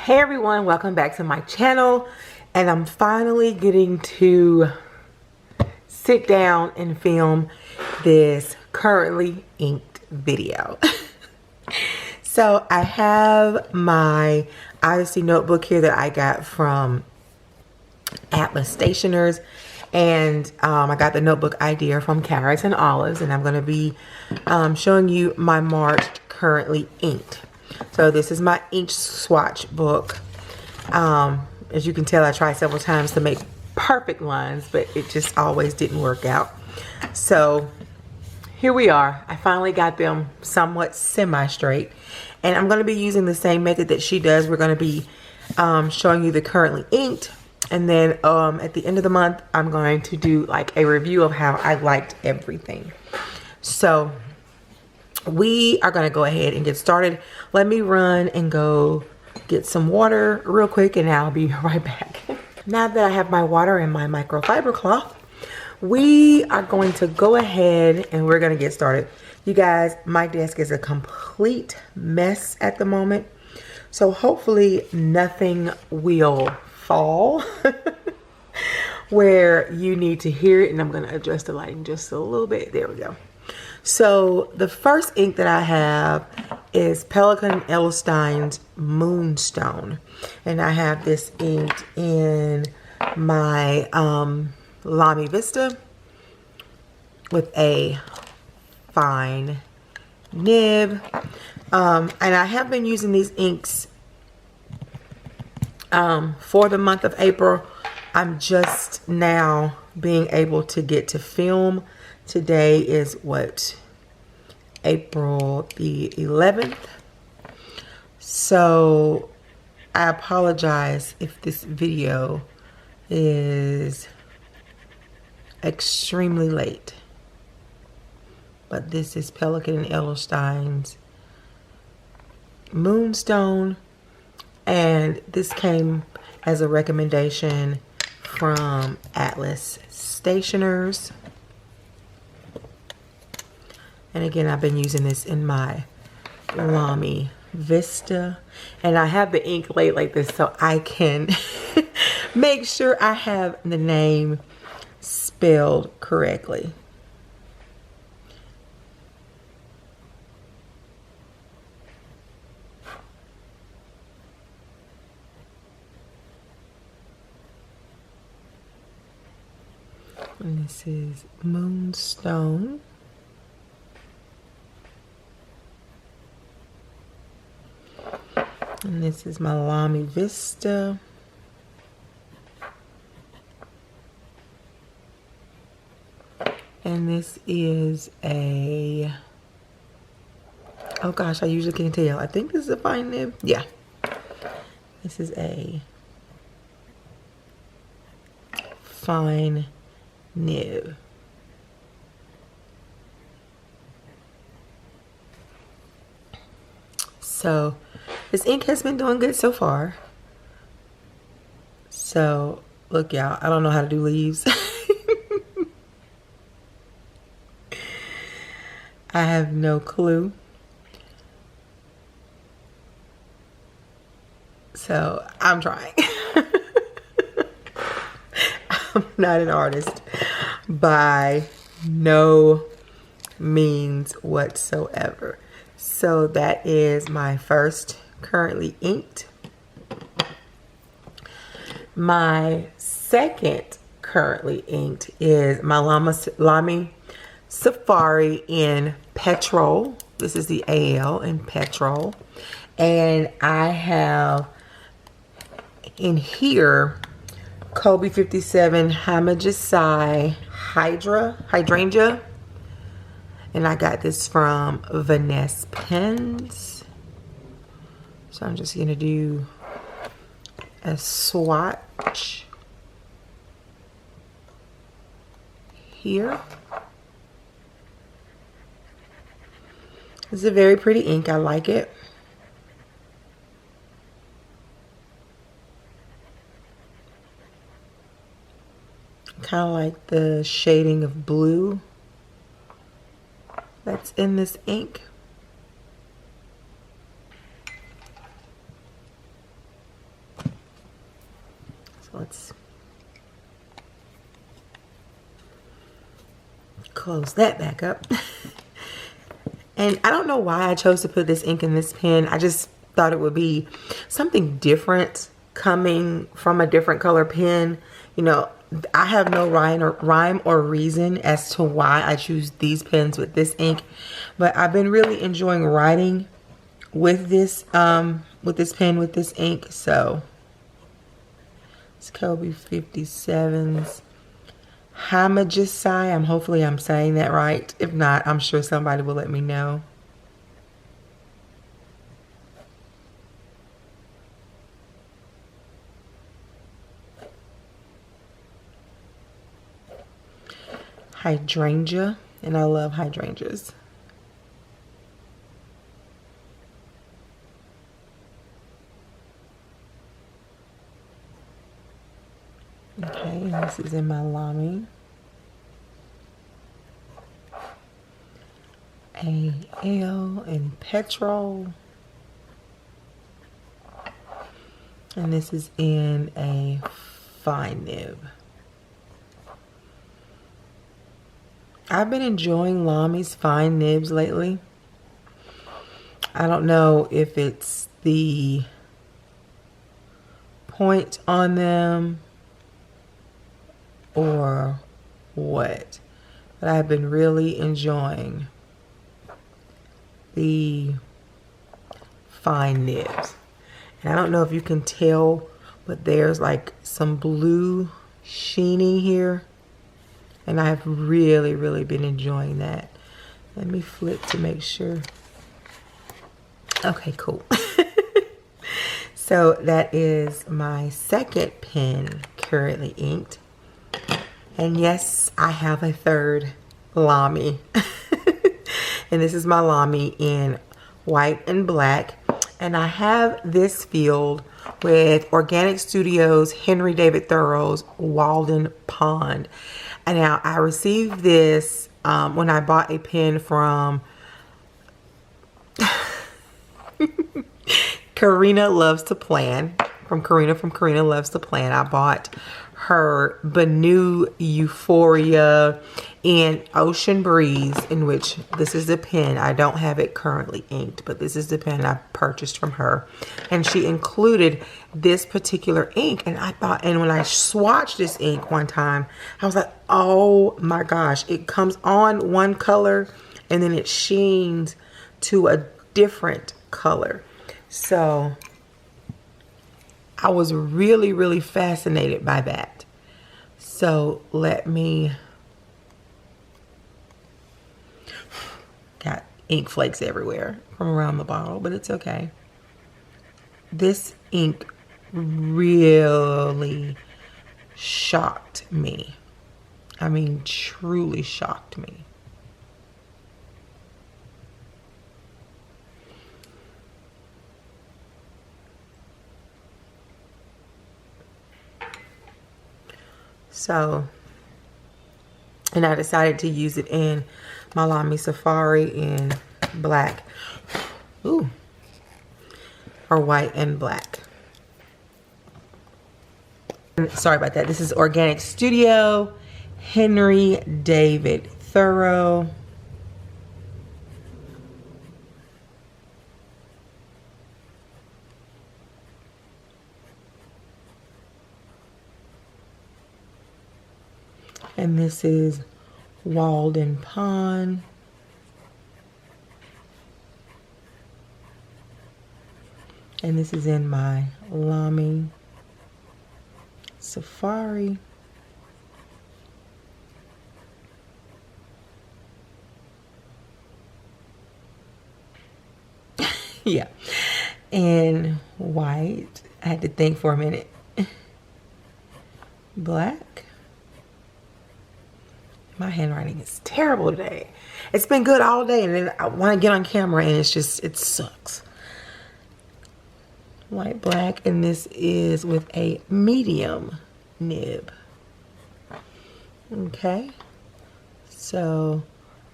Hey everyone, welcome back to my channel, and I'm finally getting to sit down and film this currently inked video. So I have my Odyssey notebook here that I got from Atlas Stationers, and I got the notebook idea from Carrots and Olives, and I'm going to be showing you my March currently inked. So this is my ink swatch book. As you can tell, I tried several times to make perfect lines, but it just always didn't work out. So here we are. I finally got them somewhat semi-straight, and I'm going to be using the same method that she does. We're going to be showing you the currently inked, and then at the end of the month, I'm going to do like a review of how I liked everything. So we are going to go ahead and get started. Let me run and go get some water real quick, and I'll be right back. Now that I have my water and my microfiber cloth, we are going to go ahead and we're going to get started. You guys, my desk is a complete mess at the moment, so hopefully nothing will fall where you need to hear it. And I'm going to adjust the lighting just a little bit. There we go. So the first ink that I have is Pelican Yellowstone's Moonstone, and I have this inked in my Lamy Vista with a fine nib, and I have been using these inks for the month of April. I'm just now being able to get to film. Today is what, April the 11th. So I apologize if this video is extremely late, but this is Pelican and Yellowstone's Moonstone, and this came as a recommendation from Atlas Stationers. And again, I've been using this in my Lamy Vista. And I have the ink laid like this so I can make sure I have the name spelled correctly. And this is Moonstone. And this is my Lamy Vista. And this is a, oh gosh, I usually can't tell. I think this is a fine nib. Yeah. This is a fine nib. So this ink has been doing good so far. So look, y'all, I don't know how to do leaves. I have no clue. So I'm trying. I'm not an artist by no means whatsoever. So that is my first currently inked. My second currently inked is my Lamy Safari in Petrol. This is the AL in Petrol. And I have in here Kobe 57 Hamagisai Hydrangea. And I got this from Vanessa Pens. So I'm just going to do a swatch here. It's a very pretty ink. I like it. Kind of like the shading of blue that's in this ink. let's close that back up. And I don't know why I chose to put this ink in this pen. I just thought it would be something different coming from a different color pen. You know, I have no rhyme or reason as to why I choose these pens with this ink, but I've been really enjoying writing with this pen, with this ink. So it's Kobe 57's Hamajisai. Hopefully I'm saying that right. If not, I'm sure somebody will let me know. Hydrangea, and I love hydrangeas. Okay, and this is in my Lamy. AL and Petrol. And this is in a fine nib. I've been enjoying Lamy's fine nibs lately. I don't know if it's the point on them or what, but I've been really enjoying the fine nibs. And I don't know if you can tell, but there's like some blue sheening here. And I've really been enjoying that. Let me flip to make sure. Okay, cool. So that is my second pen currently inked. And yes, I have a third Lamy. And this is my Lamy in white and black. And I have this filled with Organic Studios Henry David Thoreau's Walden Pond. And now I received this when I bought a pen from Karina Loves to Plan. From Karina Loves to Plan. I bought her Banu Euphoria in Ocean Breeze, in which this is the pen. I don't have it currently inked, but this is the pen I purchased from her. And she included this particular ink. And I thought, and when I swatched this ink one time, I was like, oh my gosh, it comes on one color and then it sheens to a different color. So I was really fascinated by that. So let me, got ink flakes everywhere from around the bottle, but it's okay. This ink really shocked me. I mean, truly shocked me. So, and I decided to use it in my Lamy Safari in black. Ooh. Or white and black. Sorry about that. This is Organic Studio Henry David Thoreau. And this is Walden Pond. And this is in my Lamy Safari. Yeah. And white. I had to think for a minute. Black. My handwriting is terrible today. It's been good all day, and then I want to get on camera and it's just, it sucks. White, black, and this is with a medium nib. Okay. So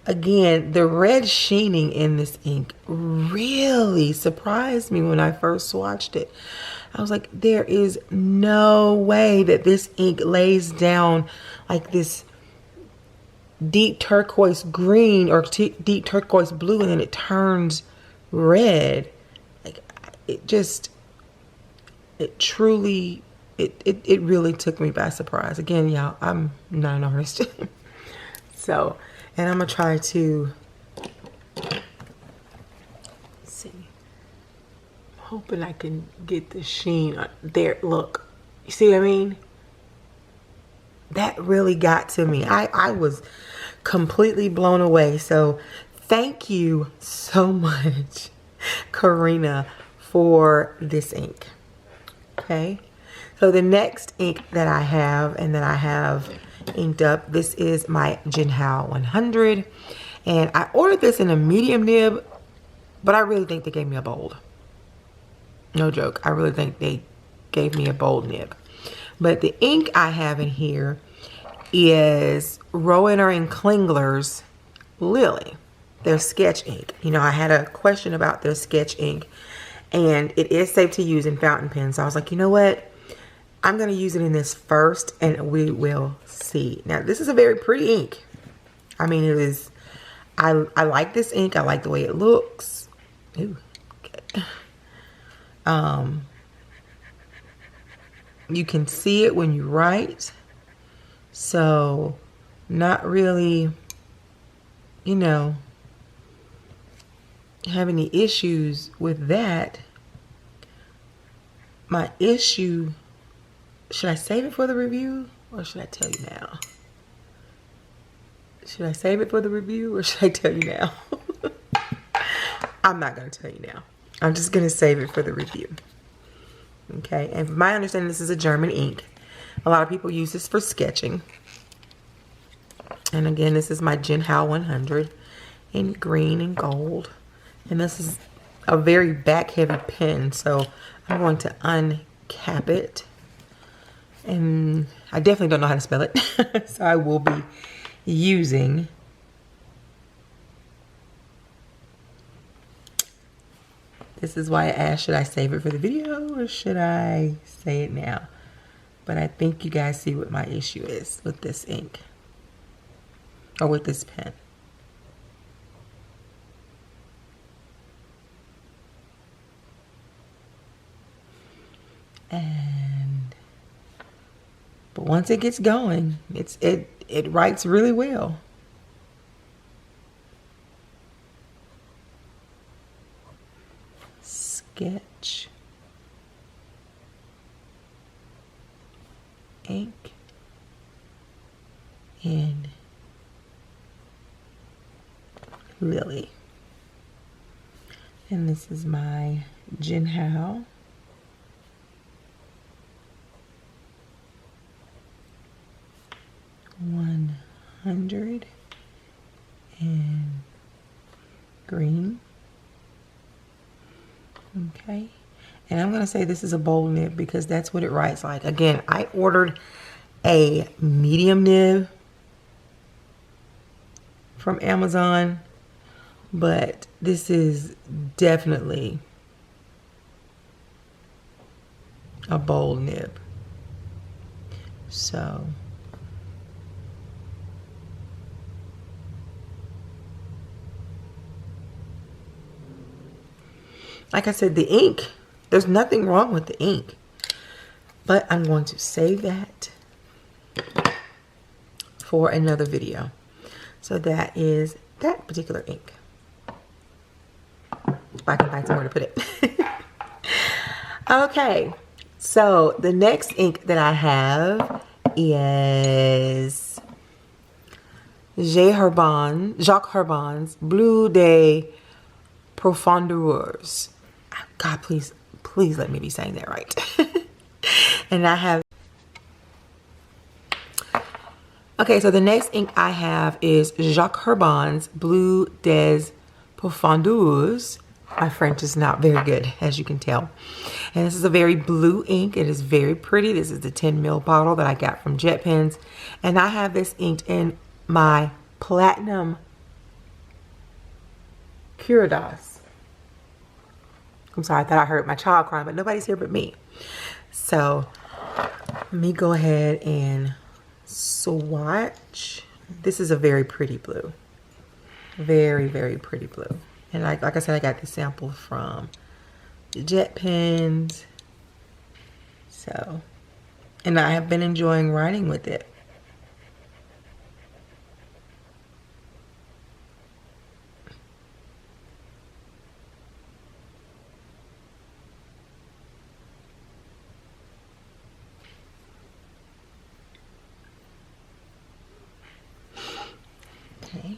again, the red sheening in this ink really surprised me when I first swatched it. I was like, there is no way that this ink lays down like this deep turquoise green or deep turquoise blue and then it turns red. Like, it just, it truly, it really took me by surprise. Again, y'all, I'm not an artist. So, and I'm gonna try to see. I'm hoping I can get the sheen there. Look, you see what I mean? That really got to me. I was completely blown away. So thank you so much, Karina, for this ink. Okay. So the next ink that I have and that I have inked up, this is my Jinhao 100. And I ordered this in a medium nib, but I really think they gave me a bold. No joke. I really think they gave me a bold nib. But the ink I have in here is Rowan and Klingler's Lily, their sketch ink. You know, I had a question about their sketch ink, and it is safe to use in fountain pens. So I was like, you know what? I'm going to use it in this first, and we will see. Now, this is a very pretty ink. I mean, it is, I like this ink. I like the way it looks. Ooh, okay. You can see it when you write. So, not really, you know, have any issues with that. My issue, should I save it for the review or should I tell you now? Should I save it for the review or should I tell you now? I'm not going to tell you now. I'm just going to save it for the review. Okay, and from my understanding, this is a German ink. A lot of people use this for sketching. And again, this is my Jinhao 100 in green and gold. And this is a very back-heavy pen, so I'm going to uncap it. And I definitely don't know how to spell it, so I will be using this is why I asked, should I save it for the video or should I say it now? But I think you guys see what my issue is with this ink or with this pen. But once it gets going, it writes really well. Sketch ink in Lily. And this is my Jinhao. $100 in green. Okay, and I'm gonna say this is a bold nib because that's what it writes like. Again, I ordered a medium nib from Amazon, but this is definitely a bold nib. So like I said, the ink, there's nothing wrong with the ink, but I'm going to save that for another video. So that is that particular ink. If I can find somewhere to put it. Okay, so the next ink that I have is Jacques Herban's Bleu de Profondeurs. God, please let me be saying that right. And I have, okay, so the next ink I have is Jacques Herban's Bleu des Profondeurs. My French is not very good, as you can tell. And this is a very blue ink. It is very pretty. This is the 10 ml bottle that I got from Jet Pens. And I have this inked in my Platinum Curados. I'm sorry, I thought I heard my child crying, but nobody's here but me. So let me go ahead and swatch. This is a very pretty blue. Very, very pretty blue. And like I said, I got the sample from the Jet Pens. So, and I have been enjoying writing with it. Okay.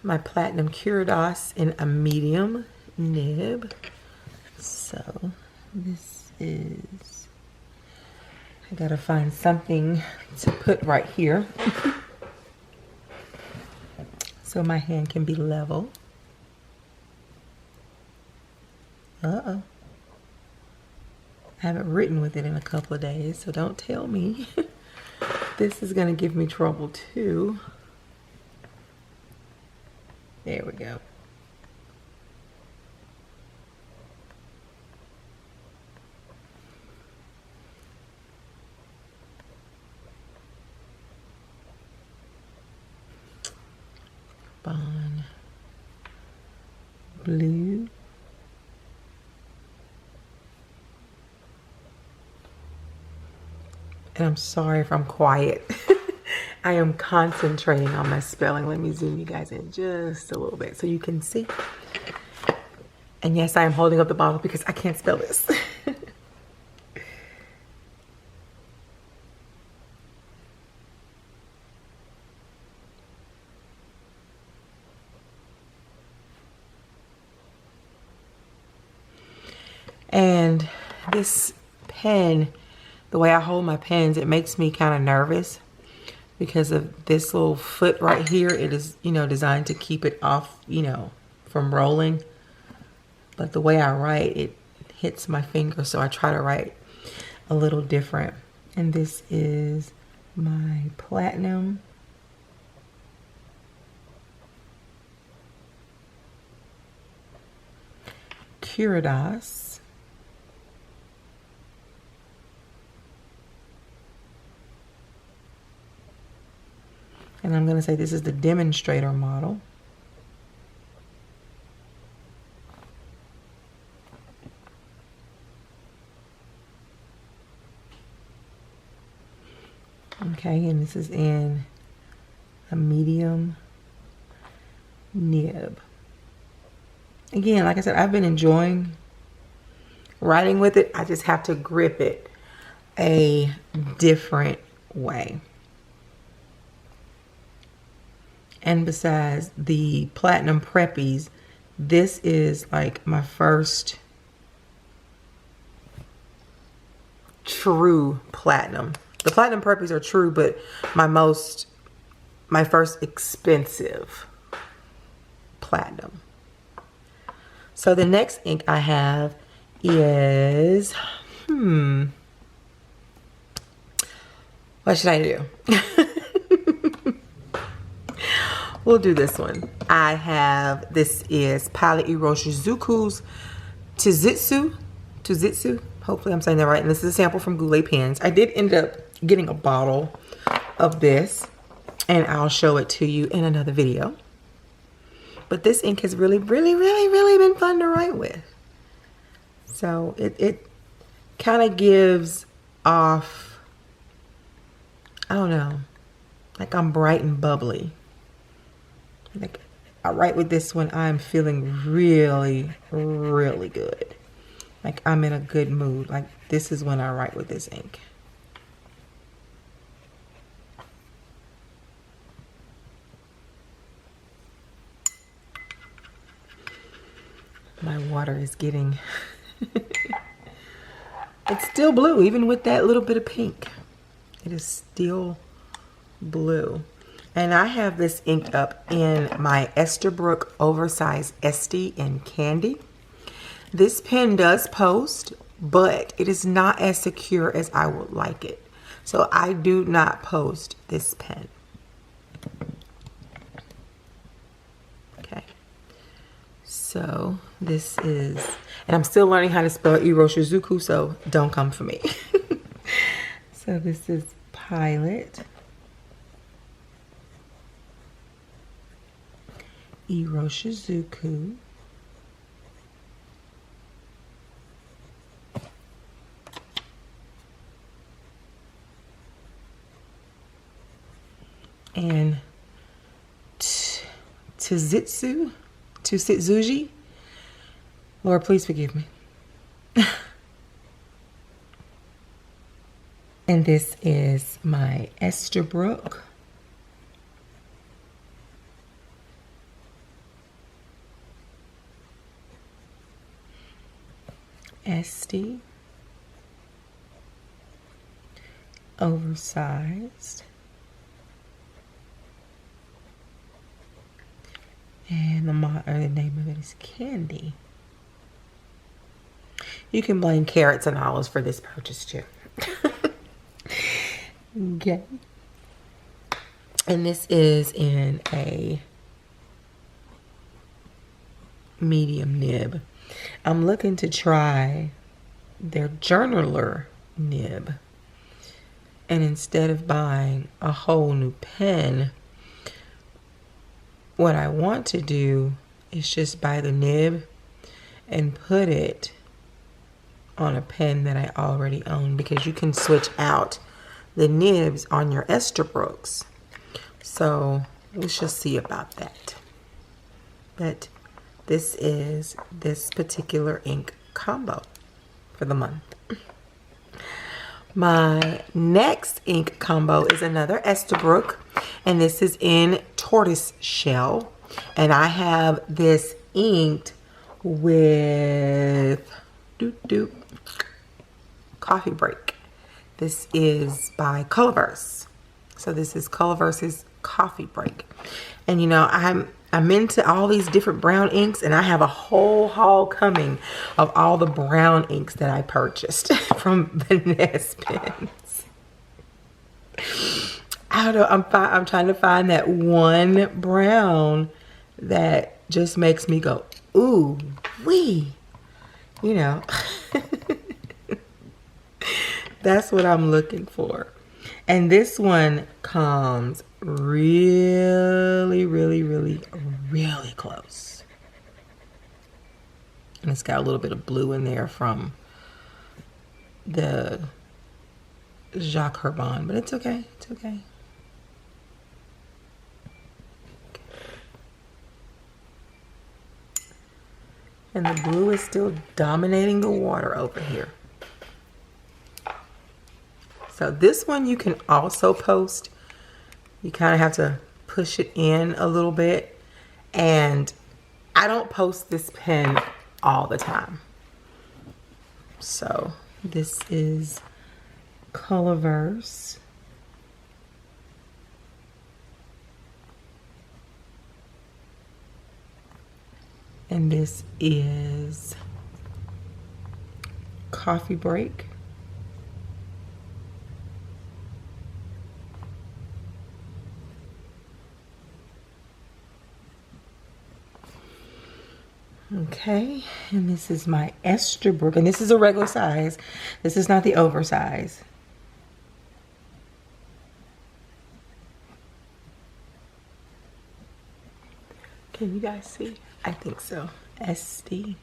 My Platinum Curados in a medium nib. So this is, I gotta find something to put right here so my hand can be level. Uh-oh. I haven't written with it in a couple of days, so don't tell me. This is gonna give me trouble too. There we go. Bond blue. And I'm sorry if I'm quiet. I am concentrating on my spelling. Let me zoom you guys in just a little bit so you can see. And yes, I am holding up the bottle because I can't spell this. And this pen, the way I hold my pens, it makes me kind of nervous because of this little foot right here. It is, you know, designed to keep it off, you know, from rolling. But the way I write, it hits my finger, so I try to write a little different. And this is my Platinum Curados. And I'm going to say this is the demonstrator model. Okay, and this is in a medium nib. Again, like I said, I've been enjoying writing with it. I just have to grip it a different way. And besides the Platinum Preppies, this is like my first true platinum. The Platinum Preppies are true, but my first expensive platinum. So the next ink I have is, what should I do? We'll do this one. I have, this is Palette Erosion Tuzitsu. Hopefully I'm saying that right. And this is a sample from Goulet Pens. I did end up getting a bottle of this, and I'll show it to you in another video. But this ink has really been fun to write with. So it kind of gives off, I don't know, like I'm bright and bubbly. Like I write with this when I'm feeling really good. Like I'm in a good mood. Like this is when I write with this ink. My water is getting, it's still blue even with that little bit of pink. It is still blue. And I have this inked up in my Esterbrook Oversized Esty in Candy. This pen does post, but it is not as secure as I would like it. So I do not post this pen. Okay. So this is, and I'm still learning how to spell Erosion, so don't come for me. So this is Pilot. Erosion. And Tsutsuji. Lord, please forgive me. And this is my Esterbrook. Esty. Oversized. And the name of it is Candy. You can blame carrots and olives for this purchase too. Okay. And this is in a medium nib. I'm looking to try their journaler nib. And instead of buying a whole new pen, what I want to do is just buy the nib and put it on a pen that I already own, because you can switch out the nibs on your Esterbrook's. So we shall see about that. But this is this particular ink combo for the month. My next ink combo is another Esterbrook, and this is in Tortoise shell. And I have this inked with Coffee Break. This is by Colorverse. So this is Colorverse's Coffee Break. And you know, I'm into all these different brown inks, and I have a whole haul coming of all the brown inks that I purchased from Vanessa Pens. I don't know, I'm trying to find that one brown that just makes me go, ooh, wee, you know. That's what I'm looking for. And this one comes really, really, really, really close. And it's got a little bit of blue in there from the Jacques Herban, but it's okay. It's okay. And the blue is still dominating the water over here. So this one you can also post. You kind of have to push it in a little bit. And I don't post this pen all the time. So this is Colorverse. And this is Coffee Break. Okay, and this is my Esterbrook, and this is a regular size. This is not the oversize. Can you guys see? I think so. SD.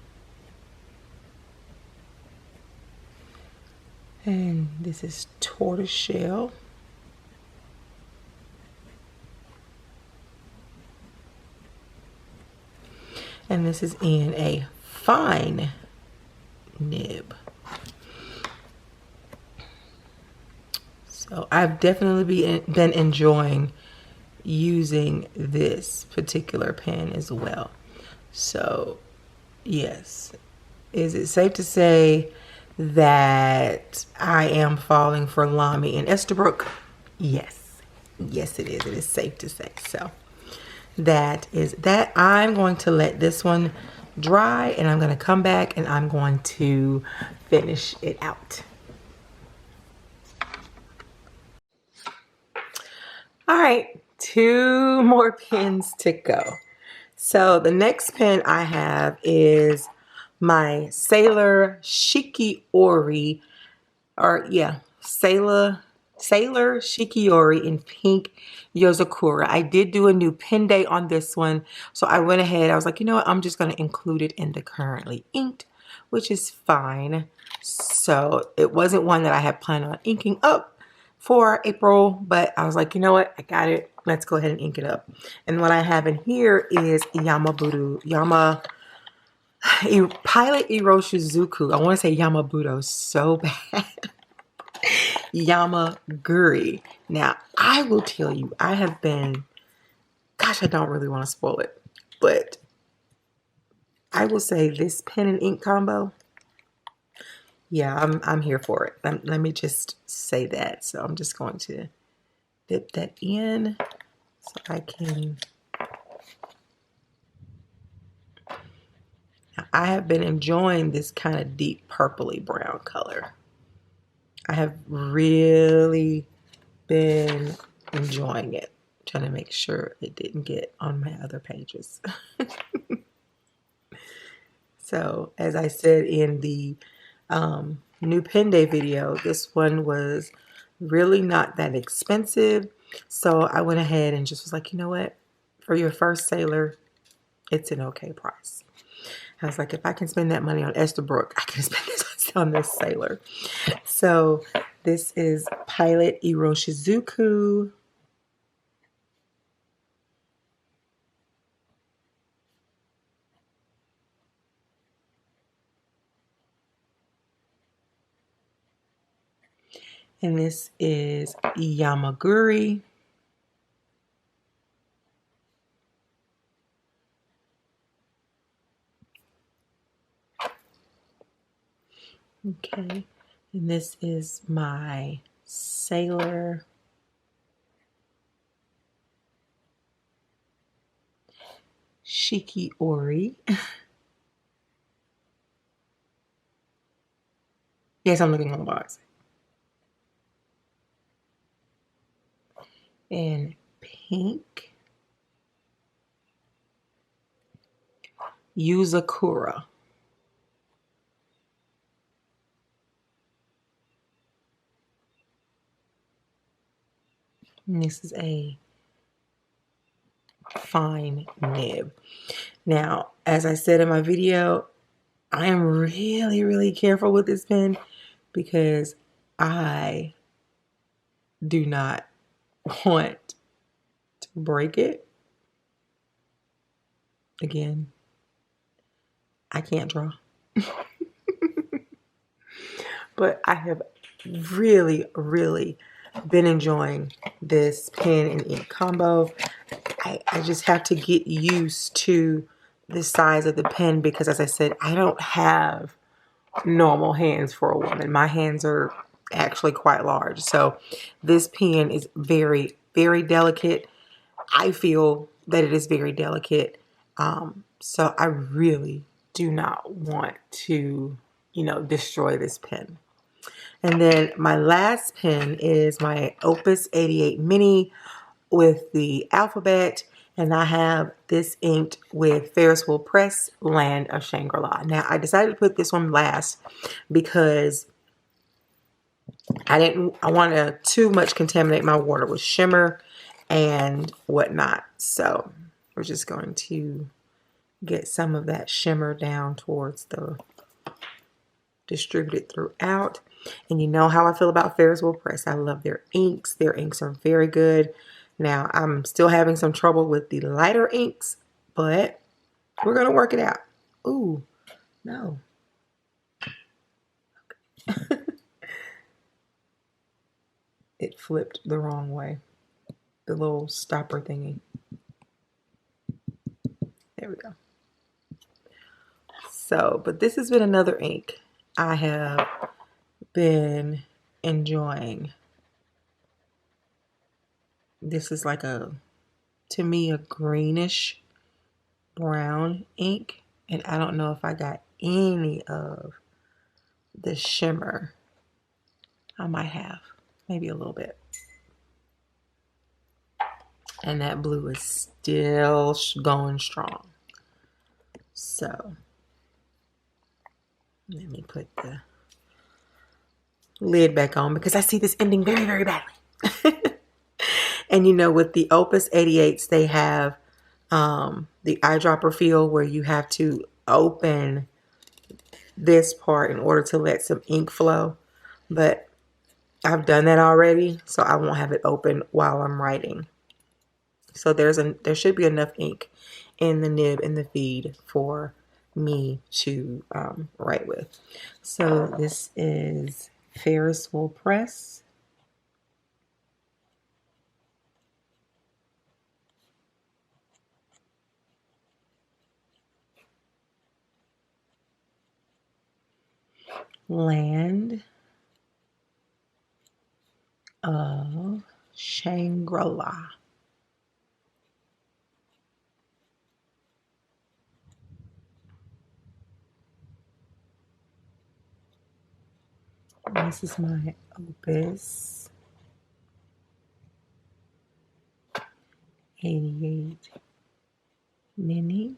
And this is Tortoise shell. And this is in a fine nib. So I've definitely been enjoying using this particular pen as well. So yes, is it safe to say that I am falling for Lamy and Esterbrook? Yes. Yes, it is. It is safe to say. So that is that. I'm going to let this one dry, and I'm going to come back and I'm going to finish it out. All right, 2 more pens to go. So the next pen I have is my Sailor Shiki Ori, or yeah, Sailor Shiki Ori in pink Yozakura. I did do a new pen day on this one, so I went ahead. I was like, you know what? I'm just going to include it in the currently inked, which is fine. So it wasn't one that I had planned on inking up for April, but I was like, you know what? I got it. Let's go ahead and ink it up. And what I have in here is Pilot Iroshizuku. I want to say Yamabudo so bad. Yamaguri. Now, I will tell you, I have been, gosh, I don't really want to spoil it, but I will say this pen and ink combo, yeah, I'm here for it. Let me just say that. So I'm just going to dip that in so I can. Now, I have been enjoying this kind of deep purpley brown color. I have really been enjoying it. Trying to make sure it didn't get on my other pages. So as I said in the new pen day video, this one was really not that expensive. So I went ahead and just was like, you know what? For your first Sailor, it's an okay price. I was like, if I can spend that money on Esterbrook, I can spend this on this Sailor. So this is Pilot Iroshizuku. And this is Yamaguri. Okay, and this is my Sailor Shiki Ori. Yes, I'm looking on the box. And pink Yuzakura. And this is a fine nib. Now, as I said in my video, I am really, really careful with this pen because I do not want to break it. Again, I can't draw. But I have really, really been enjoying this pen and ink combo. I just have to get used to the size of the pen because, as I said, I don't have normal hands for a woman. My hands are actually quite large. So this pen is very, very delicate. I feel that it is very delicate. So I really do not want to, destroy this pen. And then my last pen is my Opus 88 Mini with the alphabet. And I have this inked with Ferris Wheel Press, Land of Shangri-La. Now, I decided to put this one last because I want to too much contaminate my water with shimmer and whatnot. So we're just going to get some of that shimmer down towards the distributed throughout. And you know how I feel about Ferris Wheel Press. I love their inks. Their inks are very good. Now, I'm still having some trouble with the lighter inks, but we're going to work it out. Ooh, no. Okay. It flipped the wrong way. The little stopper thingy. There we go. So, but this has been another ink I have been enjoying. This is like to me, a greenish brown ink. And I don't know if I got any of the shimmer. I might have, maybe a little bit. And that blue is still going strong. So let me put the lid back on because I see this ending very, very badly. And you know, with the Opus 88s, they have the eyedropper feel where you have to open this part in order to let some ink flow. But I've done that already, so I won't have it open while I'm writing. So there should be enough ink in the nib and the feed for me to write with. So this is Ferris Wheel Press. Land of Shangri-La. This is my Opus 88 Mini,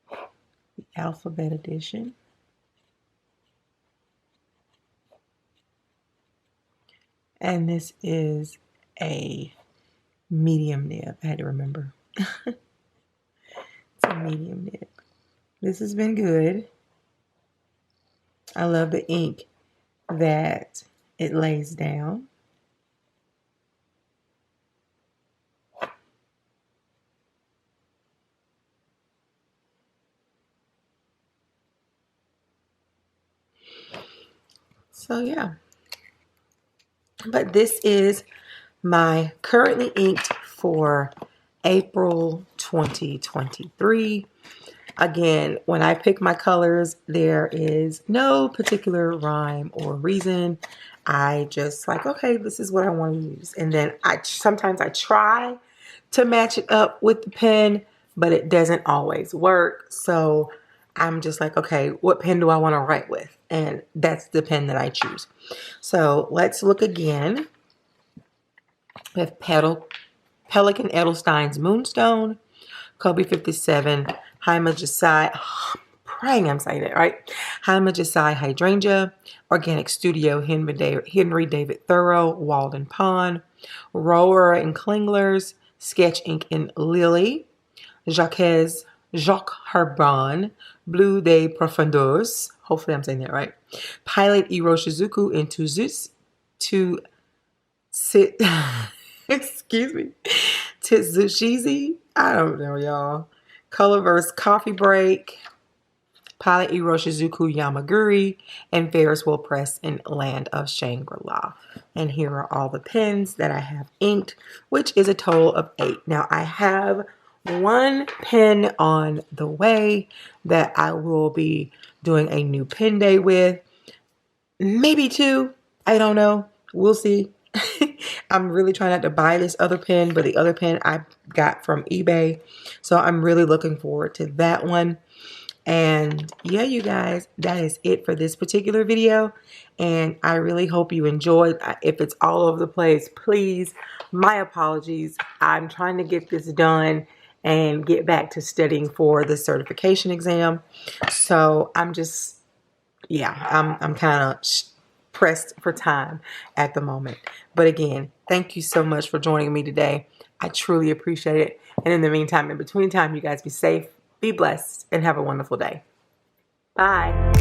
the Alphabet Edition. And this is a medium nib. I had to remember. It's a medium nib. This has been good. I love the ink that it lays down. So yeah. But this is my currently inked for April 2023. Again, when I pick my colors, there is no particular rhyme or reason. I just like, okay, this is what I want to use. And then sometimes I try to match it up with the pen, but it doesn't always work. So I'm just like, okay, what pen do I want to write with? And that's the pen that I choose. So let's look again with Pelican Edelstein's Moonstone, Kobe 57, Haima Jasai, praying I'm saying it right, Haima Jasai Hydrangea, Organic Studio Henry David Thoreau, Walden Pond, Roller and Klingler's, Sketch Ink in Lily, Jacques Herban, Bleu de Profondeurs, hopefully I'm saying that right, Pilot Erosion into Zeus to sit, excuse me, Titsushizi, I don't know y'all, Colorverse Coffee Break, Pilot Iroshizuku Yamaguri, and Ferris Wheel Press in Land of Shangri-La. And here are all the pens that I have inked, which is a total of 8. Now I have one pen on the way that I will be doing a new pen day with. Maybe 2. I don't know. We'll see. I'm really trying not to buy this other pen, but the other pen I got from eBay. So I'm really looking forward to that one. And yeah, you guys, that is it for this particular video. And I really hope you enjoyed. If it's all over the place, please, my apologies. I'm trying to get this done and get back to studying for the certification exam. So I'm just, yeah, I'm kind of pressed for time at the moment. But again, thank you so much for joining me today. I truly appreciate it. And in the meantime, in between time, you guys be safe, be blessed, and have a wonderful day. Bye.